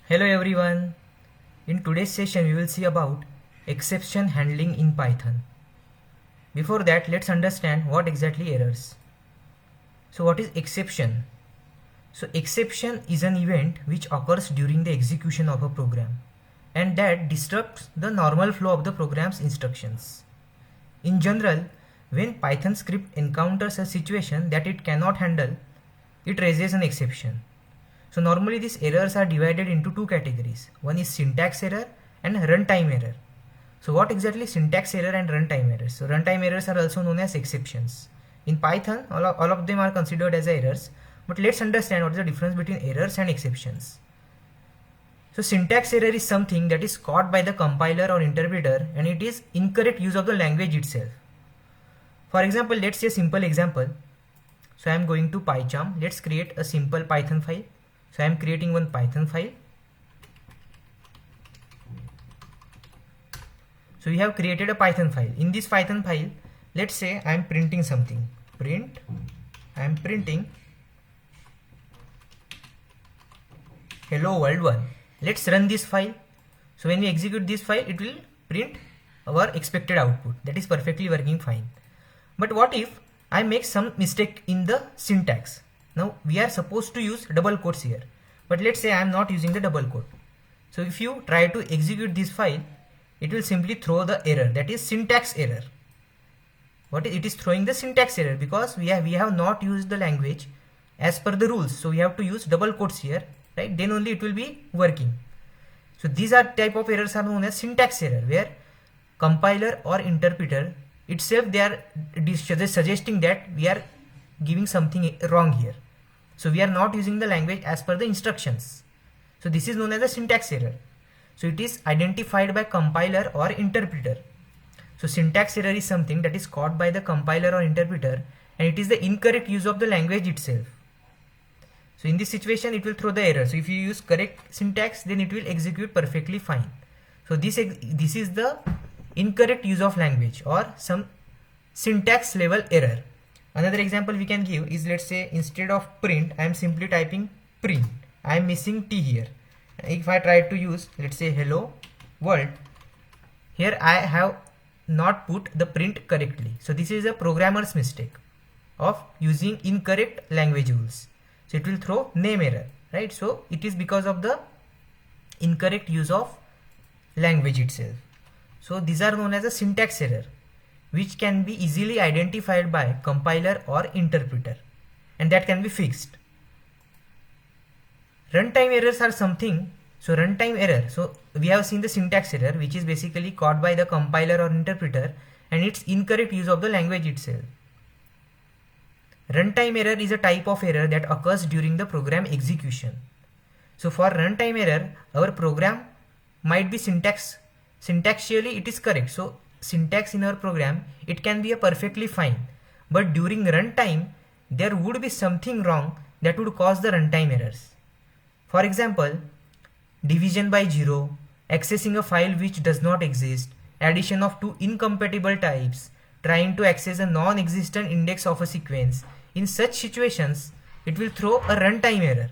Hello everyone. In today's session we will see about exception handling in Python. Before that, let's understand what exactly errors. So what is exception? So exception is an event which occurs during the execution of a program and that disrupts the normal flow of the program's instructions. In general, when Python script encounters a situation that it cannot handle, it raises an exception. So normally these errors are divided into two categories. One is syntax error and runtime error. So what exactly syntax error and runtime errors? So runtime errors are also known as exceptions. In Python, all of them are considered as errors. But let's understand what is the difference between errors and exceptions. So syntax error is something that is caught by the compiler or interpreter and it is incorrect use of the language itself. For example, let's say a simple example. So I am going to PyCharm. Let's create a simple Python file. So I am creating one Python file. So we have created a Python file. In this Python file, let's say I am printing something. I am printing hello world 1. Let's run this file. So when we execute this file, it will print our expected output. That is perfectly working fine. But what if I make some mistake in the syntax? Now we are supposed to use double quotes here, but let's say I am not using the double quote. So if you try to execute this file, it will simply throw the error, that is syntax error. It is throwing the syntax error because we have not used the language as per the rules. So we have to use double quotes here, right? Then only it will be working. So these are type of errors are known as syntax error, where compiler or interpreter itself they are suggesting that we are giving something wrong here. So we are not using the language as per the instructions. So this is known as a syntax error. So it is identified by compiler or interpreter. So syntax error is something that is caught by the compiler or interpreter and it is the incorrect use of the language itself. So in this situation it will throw the error. So if you use correct syntax, then it will execute perfectly fine. So this is the incorrect use of language or some syntax level error. Another example we can give is, let's say instead of print, I am simply typing print. I am missing T here. If I try to use, let's say hello world, here I have not put the print correctly. So this is a programmer's mistake of using incorrect language rules. So it will throw name error, right? So it is because of the incorrect use of language itself. So these are known as a syntax error, which can be easily identified by compiler or interpreter, and that can be fixed. Runtime errors are something. So runtime error, so we have seen the syntax error, which is basically caught by the compiler or interpreter and its incorrect use of the language itself. Runtime error is a type of error that occurs during the program execution. So for runtime error, our program might be syntactically it is correct. So syntax in our program, it can be a perfectly fine, but during runtime there would be something wrong that would cause the runtime errors. For example, division by 0, accessing a file which does not exist, addition of two incompatible types, trying to access a non-existent index of a sequence. In such situations, it will throw a runtime error.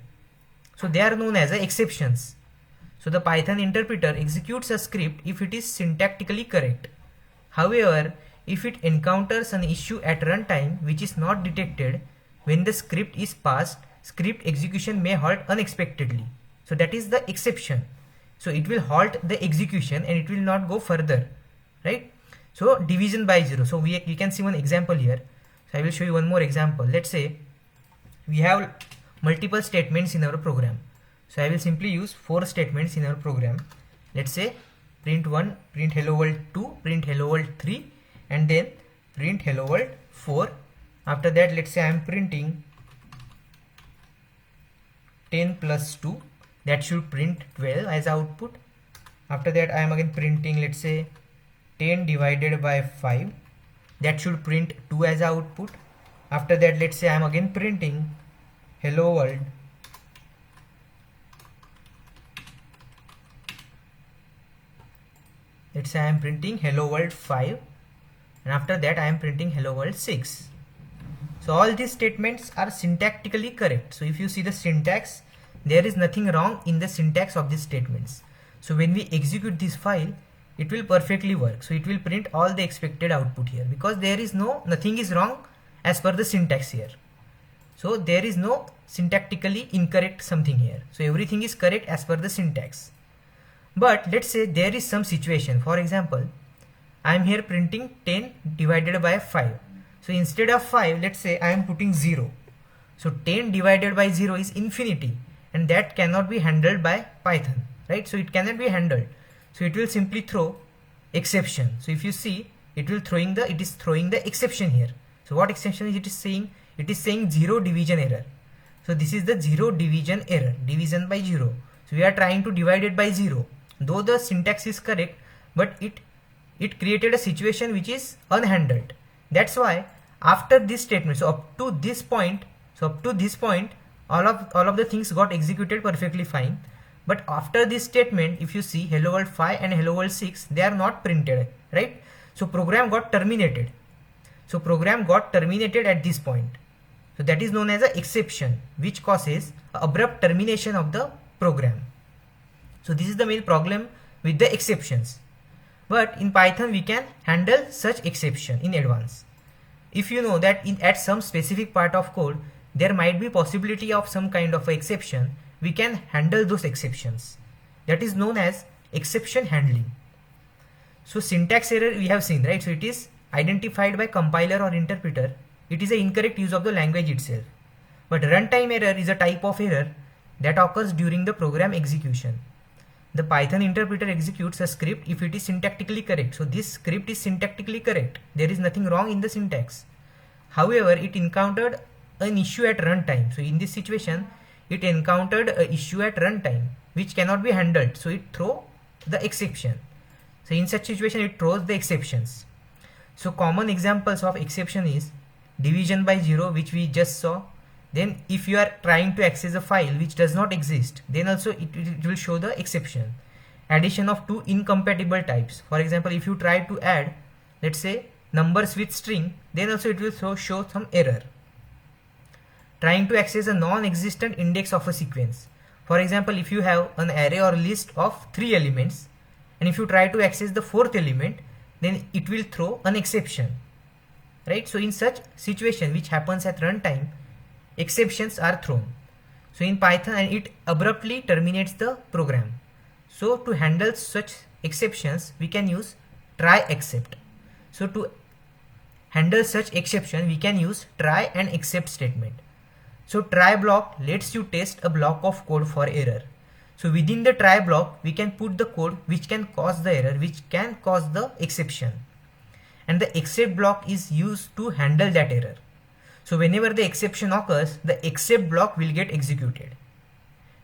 So they are known as exceptions. So the Python interpreter executes a script if it is syntactically correct. However, if it encounters an issue at runtime which is not detected when the script is passed, script execution may halt unexpectedly. So that is the exception. So it will halt the execution and it will not go further, right? So division by 0. So we can see one example here. So I will show you one more example. Let's say we have multiple statements in our program. So I will simply use 4 statements in our program. Let's say print 1, print hello world 2, print hello world 3, and then print hello world 4. After that, let's say I am printing 10 plus 2, that should print 12 as output. After that, I am again printing, let's say 10 divided by 5, that should print 2 as output. After that, let's say I am again printing hello world. Let's say I am printing hello world 5, and after that I am printing hello world 6. So all these statements are syntactically correct. So if you see the syntax, there is nothing wrong in the syntax of these statements. So when we execute this file, it will perfectly work. So it will print all the expected output here, because there is nothing is wrong as per the syntax here. So there is no syntactically incorrect something here. So everything is correct as per the syntax. But let's say there is some situation. For example, I am here printing 10 divided by 5. So instead of 5, let's say I am putting 0. So 10 divided by 0 is infinity, and that cannot be handled by Python, right? So it cannot be handled. So it will simply throw exception. So if you see, it is throwing the exception here. So what exception is it is saying? It is saying 0 division error. So this is the 0 division error, division by 0. So we are trying to divide it by 0. Though the syntax is correct, but it created a situation which is unhandled. That's why after this statement, so up to this point, all of the things got executed perfectly fine. But after this statement, if you see hello world 5 and hello world 6, they are not printed, right? So program got terminated. So program got terminated at this point. So that is known as an exception, which causes abrupt termination of the program. So this is the main problem with the exceptions. But in Python, we can handle such exception in advance. If you know that at some specific part of code, there might be possibility of some kind of exception, we can handle those exceptions. That is known as exception handling. So syntax error we have seen, right? So it is identified by compiler or interpreter. It is an incorrect use of the language itself. But runtime error is a type of error that occurs during the program execution. The Python interpreter executes a script if it is syntactically correct. So this script is syntactically correct. There is nothing wrong in the syntax. However, it encountered an issue at runtime. So in this situation, it encountered an issue at runtime which cannot be handled. So it throws the exception. So in such situation, it throws the exceptions. So common examples of exception is division by 0, which we just saw. Then if you are trying to access a file which does not exist, then also it will show the exception. Addition of two incompatible types. For example, if you try to add, let's say, numbers with string, then also it will show some error. Trying to access a non-existent index of a sequence. For example, if you have an array or list of 3 elements, and if you try to access the 4th element, then it will throw an exception, right? So in such situation which happens at runtime, exceptions are thrown. So in Python, and it abruptly terminates the program. So to handle such exceptions, we can use try except. So to handle such exception, we can use try and except statement. So try block lets you test a block of code for error. So within the try block, we can put the code which can cause the error, which can cause the exception. And the except block is used to handle that error. So whenever the exception occurs, the except block will get executed.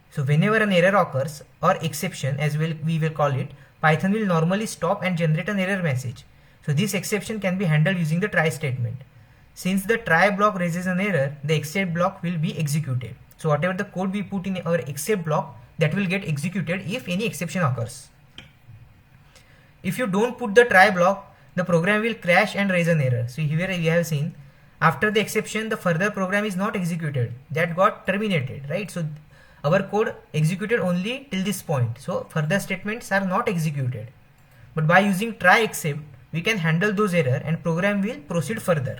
So whenever an error occurs, or exception as we will call it, Python will normally stop and generate an error message. So this exception can be handled using the try statement. Since the try block raises an error, the except block will be executed. So whatever the code we put in our except block, that will get executed if any exception occurs. If you don't put the try block, the program will crash and raise an error. So here we have seen, after the exception, the further program is not executed. That got terminated, right? So our code executed only till this point. So further statements are not executed. But by using try except, we can handle those errors and program will proceed further.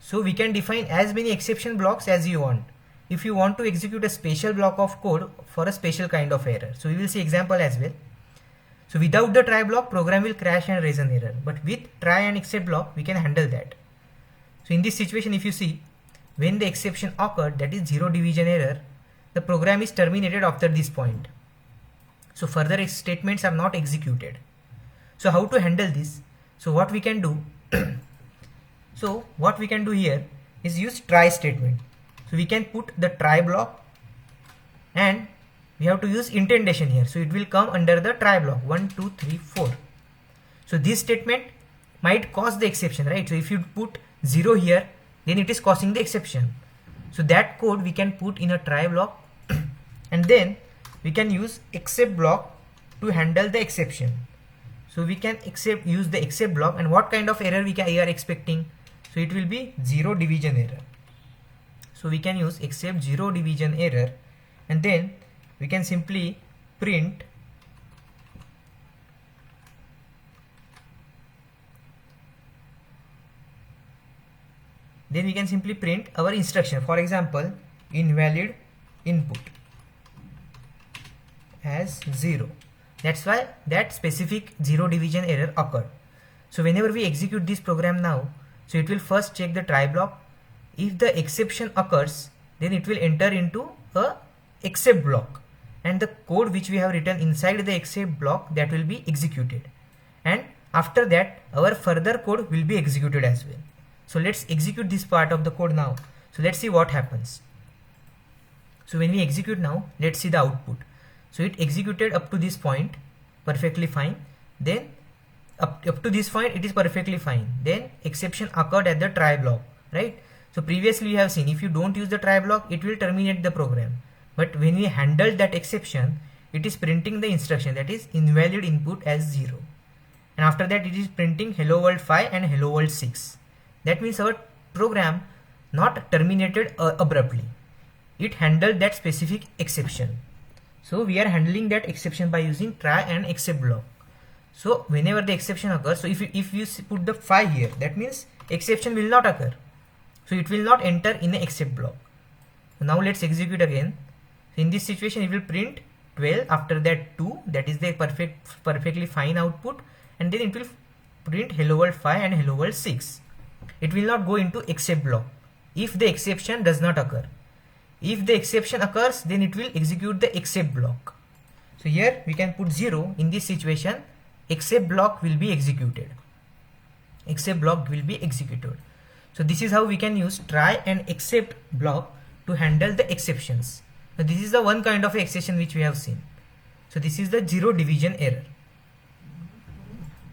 So we can define as many exception blocks as you want. If you want to execute a special block of code for a special kind of error. So we will see example as well. So without the try block, program will crash and raise an error. But with try and except block, we can handle that. So in this situation, if you see, when the exception occurred, that is 0 division error, the program is terminated after this point. So further statements are not executed. So how to handle this? So what we can do? So what we can do here is use try statement. So we can put the try block and we have to use indentation here. So it will come under the try block 1, 2, 3, 4. So this statement might cause the exception, right? So if you put 0 here, then it is causing the exception. So that code we can put in a try block and then we can use except block to handle the exception. So we can use the except block, and what kind of error we are expecting? So it will be 0 division error. So we can use except 0 division error and then we can simply print our instruction. For example, invalid input as 0. That's why that specific 0 division error occurred. So whenever we execute this program now, so it will first check the try block. If the exception occurs, then it will enter into a except block, and the code which we have written inside the except block, that will be executed, and after that our further code will be executed as well. So let's execute this part of the code now. So let's see what happens. So when we execute now, let's see the output. So it executed up to this point perfectly fine, then up to this point it is perfectly fine, then exception occurred at the try block, right? So previously we have seen if you don't use the try block, it will terminate the program, but when we handled that exception, it is printing the instruction, that is invalid input as 0, and after that it is printing hello world 5 and hello world 6. That means our program not terminated abruptly, it handled that specific exception. So we are handling that exception by using try and except block. So whenever the exception occurs, so if you put the 5 here, that means exception will not occur, so it will not enter in the except block. Now let's execute again. In this situation it will print 12, after that 2, that is the perfectly fine output, and then it will print hello world 5 and hello world 6. It will not go into except block if the exception does not occur. If the exception occurs, then it will execute the except block. So here we can put 0. In this situation, except block will be executed. Except block will be executed. So this is how we can use try and except block to handle the exceptions. So this is the one kind of exception which we have seen. So this is the 0 division error.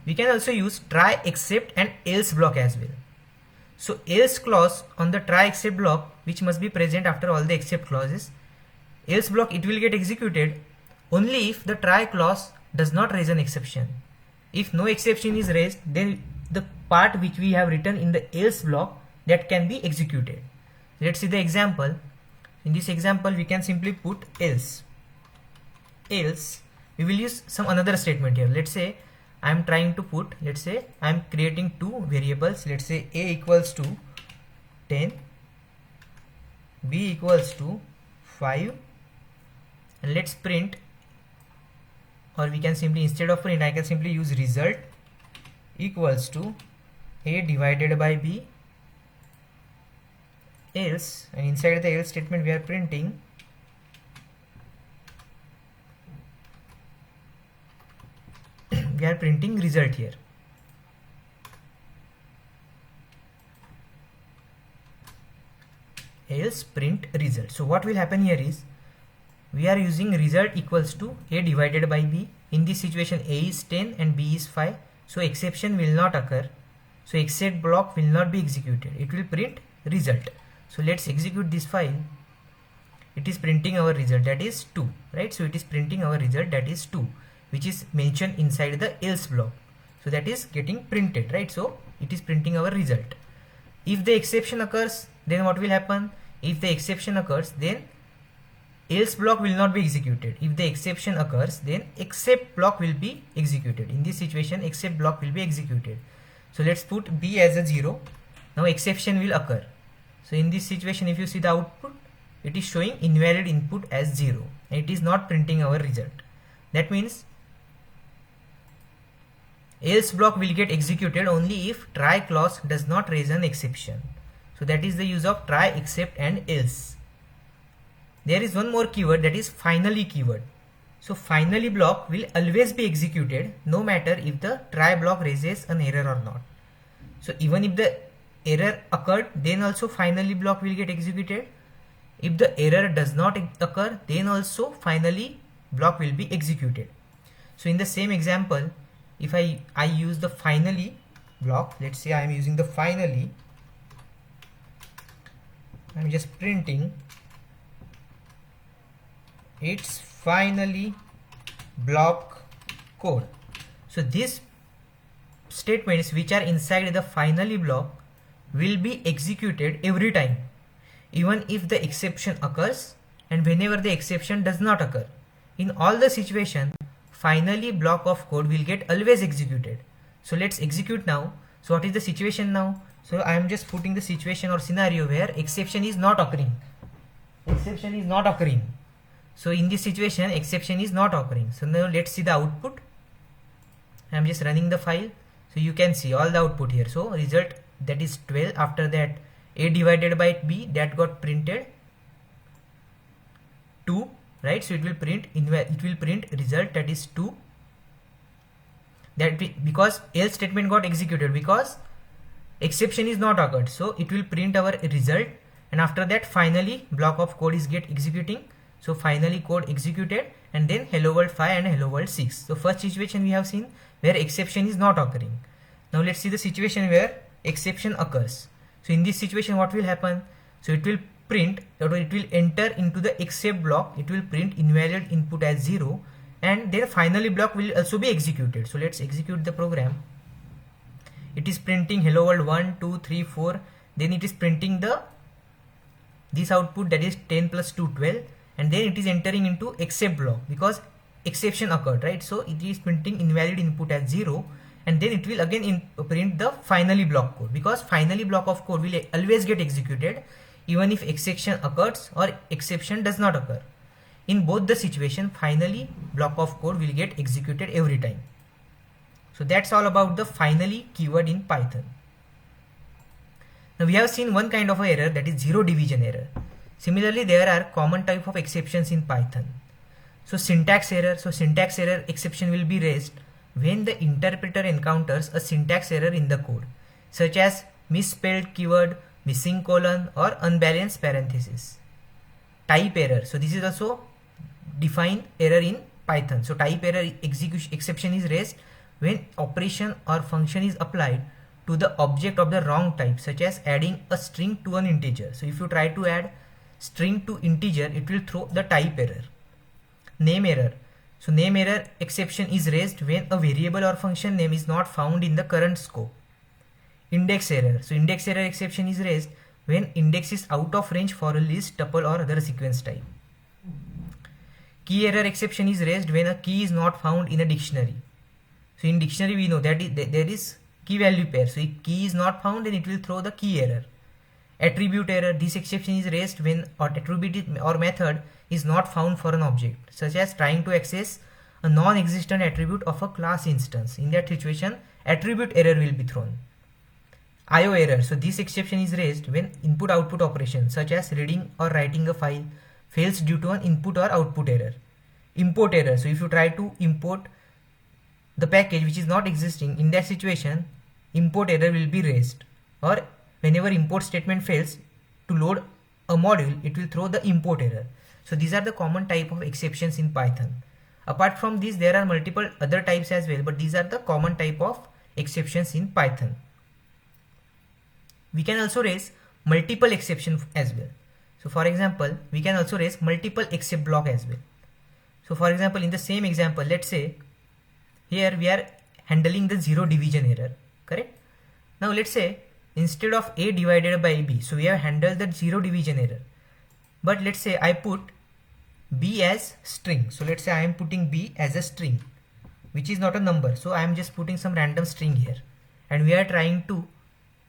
We can also use try except and else block as well. So else clause on the try except block, which must be present after all the except clauses, else block it will get executed only if the try clause does not raise an exception. If no exception is raised, then the part which we have written in the else block, that can be executed. Let's see the example. In this example we can simply put else. Else we will use some another statement here. Let's say I am trying to put, let's say I am creating two variables. Let's say a equals to 10, b equals to 5, and let's print, or we can simply, instead of print, I can simply use result equals to a divided by b, else, and inside the else statement we are printing result here. Else print result. So what will happen here is we are using result equals to a divided by b. In this situation a is 10 and b is 5, so exception will not occur, so except block will not be executed, it will print result. So let's execute this file. It is printing our result, that is 2, right? So it is printing our result, that is 2, which is mentioned inside the else block. So that is getting printed, right? So it is printing our result. If the exception occurs, then what will happen? If the exception occurs, then else block will not be executed. If the exception occurs, then except block will be executed. In this situation, except block will be executed. So let's put b as a 0. Now exception will occur. So in this situation, if you see the output, it is showing invalid input as 0, and it is not printing our result. That means else block will get executed only if try clause does not raise an exception. So that is the use of try, except and else. There is one more keyword, that is finally keyword. So finally block will always be executed no matter if the try block raises an error or not. So even if the error occurred, then also finally block will get executed. If the error does not occur, then also finally block will be executed. So in the same example, if I use the finally block, let's say I am using the finally, I am just printing it's finally block code. So these statements which are inside the finally block will be executed every time, even if the exception occurs and whenever the exception does not occur. In all the situation, finally block of code will get always executed. So let's execute now. So what is the situation now? So I am just putting the situation or scenario where exception is not occurring. Exception is not occurring. So in this situation, exception is not occurring. So now let's see the output. I am just running the file. So you can see all the output here. So result, that is 12. After that, A divided by B, that got printed 2, right? So it will print result, that is 2. Because else statement got executed because exception is not occurred. So it will print our result, and after that finally block of code is get executing. So finally code executed, and then hello world 5 and hello world 6. So first situation we have seen where exception is not occurring. Now let's see the situation where exception occurs. So in this situation what will happen? So it will print, or it will enter into the except block, it will print invalid input as 0, and then finally block will also be executed. So let's execute the program. It is printing hello world 1, 2, 3, 4, then it is printing this output, that is 10 plus 2, 12, and then it is entering into except block because exception occurred, right? So it is printing invalid input as 0, and then it will again print the finally block code, because finally block of code will always get executed even if exception occurs or exception does not occur. In both the situation, finally block of code will get executed every time. So that's all about the finally keyword in Python. Now we have seen one kind of a error, that is zero division error. Similarly, there are common type of exceptions in Python. So syntax error. So syntax error exception will be raised when the interpreter encounters a syntax error in the code, such as misspelled keyword, missing colon, or unbalanced parenthesis. Type error. So this is also defined error in Python. So type error exception is raised when operation or function is applied to the object of the wrong type, such as adding a string to an integer. So if you try to add string to integer, it will throw the type error. Name error. So name error exception is raised when a variable or function name is not found in the current scope. Index error. So index error exception is raised when index is out of range for a list, tuple, or other sequence type. Key error exception is raised when a key is not found in a dictionary. So in dictionary we know that there is key value pair. So if key is not found, then it will throw the key error. Attribute error. This exception is raised when an attribute or method is not found for an object, such as trying to access a non-existent attribute of a class instance. In that situation, attribute error will be thrown. IO error. So this exception is raised when input-output operation, such as reading or writing a file, fails due to an input or output error. Import error. So if you try to import the package which is not existing, in that situation, import error will be raised. Or whenever import statement fails to load a module, it will throw the import error. So these are the common type of exceptions in Python. Apart from this, there are multiple other types as well, but these are the common type of exceptions in Python. We can also raise multiple exceptions as well. So for example, we can also raise multiple except block as well. So for example, in the same example, let's say here we are handling the zero division error, correct? Now let's say instead of A divided by B, so we have handled the zero division error. But let's say I put B as string. So let's say I am putting B as a string, which is not a number. So I am just putting some random string here. And we are trying to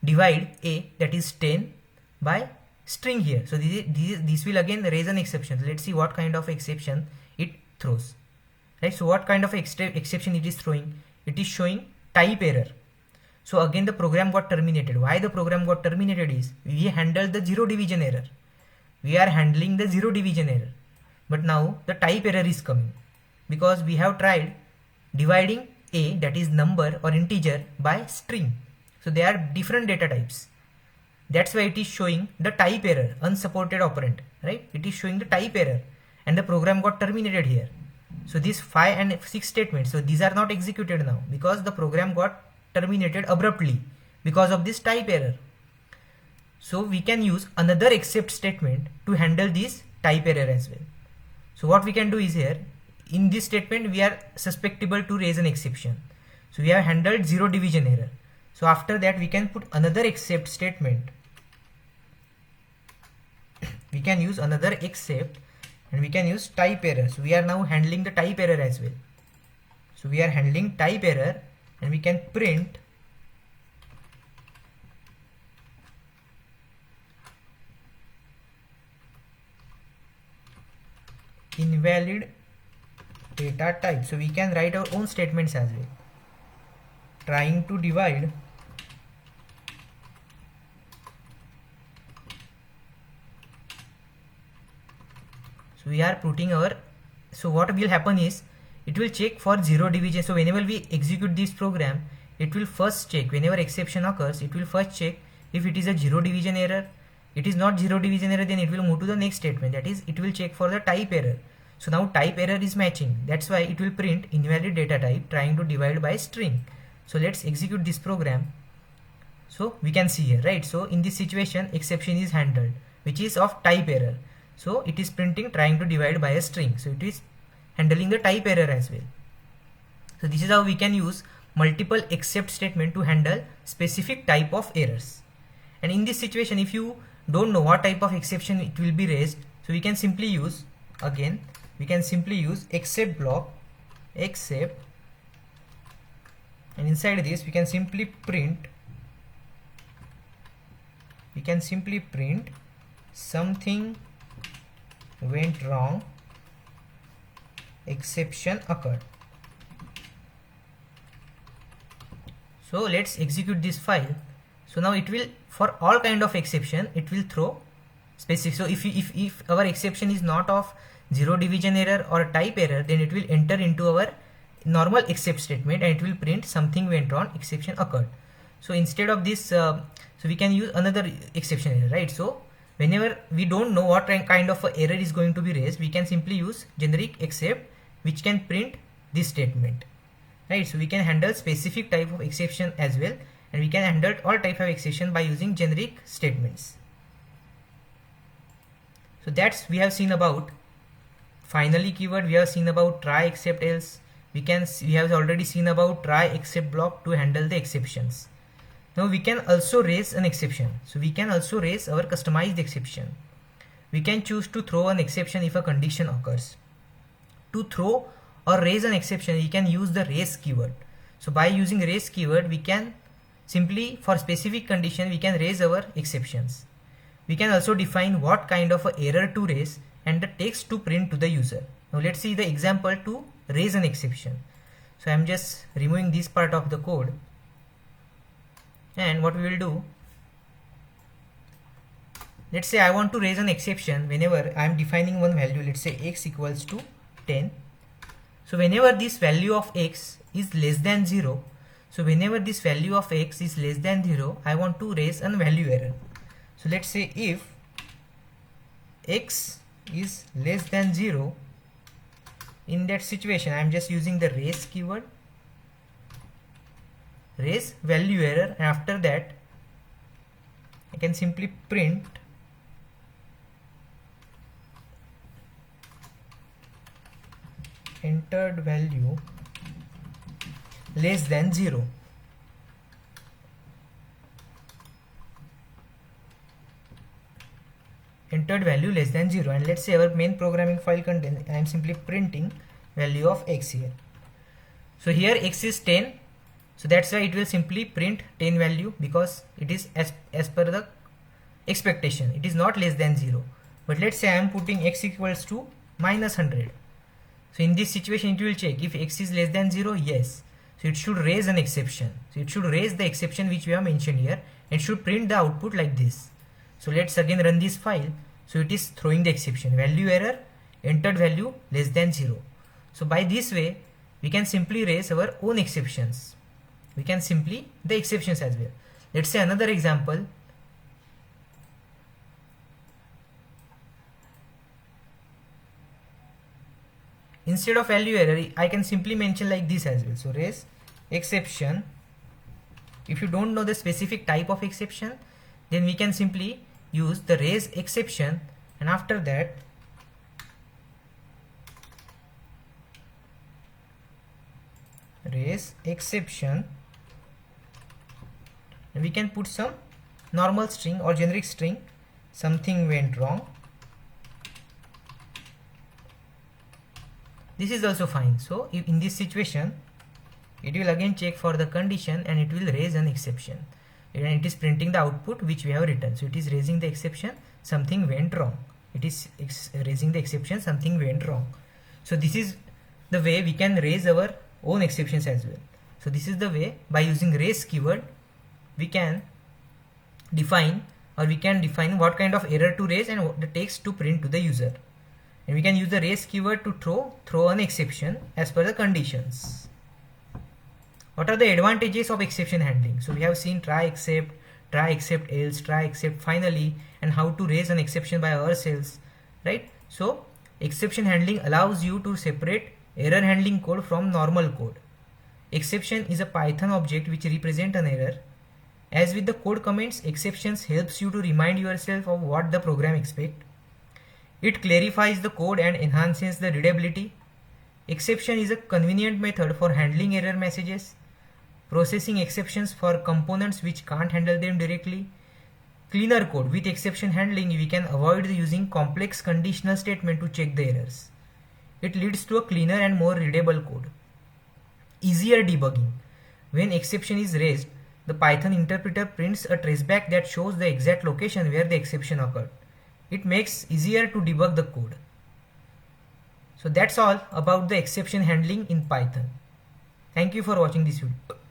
divide A, that is 10, by string here. So this will again raise an exception. Let's see what kind of exception it throws. Right? So what kind of exception it is throwing? It is showing type error. So again the program got terminated. Why the program got terminated is we handled the zero division error. We are handling the zero division error. But now the type error is coming because we have tried dividing A, that is number or integer, by string. So they are different data types. That's why it is showing the type error, unsupported operand, right? It is showing the type error and the program got terminated here. So these 5 and 6 statements, so these are not executed now because the program got terminated abruptly because of this type error. So we can use another except statement to handle this type error as well. So what we can do is here, in this statement we are susceptible to raise an exception. So we have handled zero division error. So after that we can put another except statement. We can use another except and we can use type error. So we are now handling the type error as well. So we are handling type error, and we can print invalid data type. So we can write our own statements as well. Trying to divide so we are putting our, so what will happen is it will check for zero division. So whenever we execute this program, it will first check, whenever exception occurs, it will first check if it is a zero division error. It is not zero division error, then it will move to the next statement, that is it will check for the type error. So now type error is matching, that's why it will print invalid data type trying to divide by string. So let's execute this program. So we can see here, right? So in this situation, exception is handled, which is of type error. So it is printing trying to divide by a string. So it is handling the type error as well. So this is how we can use multiple except statement to handle specific type of errors. And in this situation, if you don't know what type of exception it will be raised, so we can simply use, again we can simply use except block, except, and inside this we can simply print something went wrong, exception occurred. So let's execute this file. So now it will, for all kind of exception, it will throw specific. So if our exception is not of zero division error or type error, then it will enter into our normal except statement and it will print something went wrong, exception occurred. So instead of this, so we can use another exception error, right? So whenever we don't know what kind of a error is going to be raised, we can simply use generic except, which can print this statement, right? So we can handle specific type of exception as well, and we can handle all type of exception by using generic statements. So that's we have seen about finally keyword. We have seen about try except else. We have already seen about try except block to handle the exceptions. Now we can also raise an exception. So we can also raise our customized exception. We can choose to throw an exception if a condition occurs. To throw or raise an exception, we can use the raise keyword. So by using raise keyword, we can simply, for specific condition, we can raise our exceptions. We can also define what kind of a error to raise and the text to print to the user. Now let's see the example to raise an exception. So I'm just removing this part of the code. And what we will do, let's say I want to raise an exception whenever I am defining one value, let's say x equals to 10. So whenever this value of x is less than 0, so whenever this value of x is less than 0, I want to raise a value error. So let's say if x is less than 0, in that situation I am just using the raise keyword, raise value error, and after that I can simply print entered value less than 0. Entered value less than 0, and let's say our main programming file contains, I am simply printing value of x here. So here x is 10, so that's why it will simply print 10 value, because it is as per the expectation, it is not less than 0. But let's say I am putting x equals to minus 100. So in this situation it will check if x is less than 0, yes. So it should raise an exception. So it should raise the exception which we have mentioned here and should print the output like this. So let's again run this file. So it is throwing the exception, value error, entered value less than 0. So by this way we can simply raise our own exceptions. We can simply the exceptions as well. Let's say another example. Instead of value error, I can simply mention like this as well. So raise exception. If you don't know the specific type of exception, then we can simply use the raise exception, and after that raise exception, and we can put some normal string or generic string, something went wrong, this is also fine. So if in this situation, it will again check for the condition and it will raise an exception, and it is printing the output which we have written. So it is raising the exception, something went wrong. It is raising the exception, something went wrong. So this is the way we can raise our own exceptions as well. So this is the way, by using raise keyword, we can define what kind of error to raise and what the text to print to the user. And we can use the raise keyword to throw an exception as per the conditions. What are the advantages of exception handling? So we have seen try except else, try except finally, and how to raise an exception by ourselves, right? So exception handling allows you to separate error handling code from normal code. Exception is a Python object which represents an error. As with the code comments, exceptions helps you to remind yourself of what the program expects. It clarifies the code and enhances the readability. Exception is a convenient method for handling error messages, processing exceptions for components which can't handle them directly. Cleaner code. With exception handling, we can avoid using complex conditional statement to check the errors. It leads to a cleaner and more readable code. Easier debugging. When exception is raised, the Python interpreter prints a traceback that shows the exact location where the exception occurred. It makes easier to debug the code. So that's all about the exception handling in Python. Thank you for watching this video.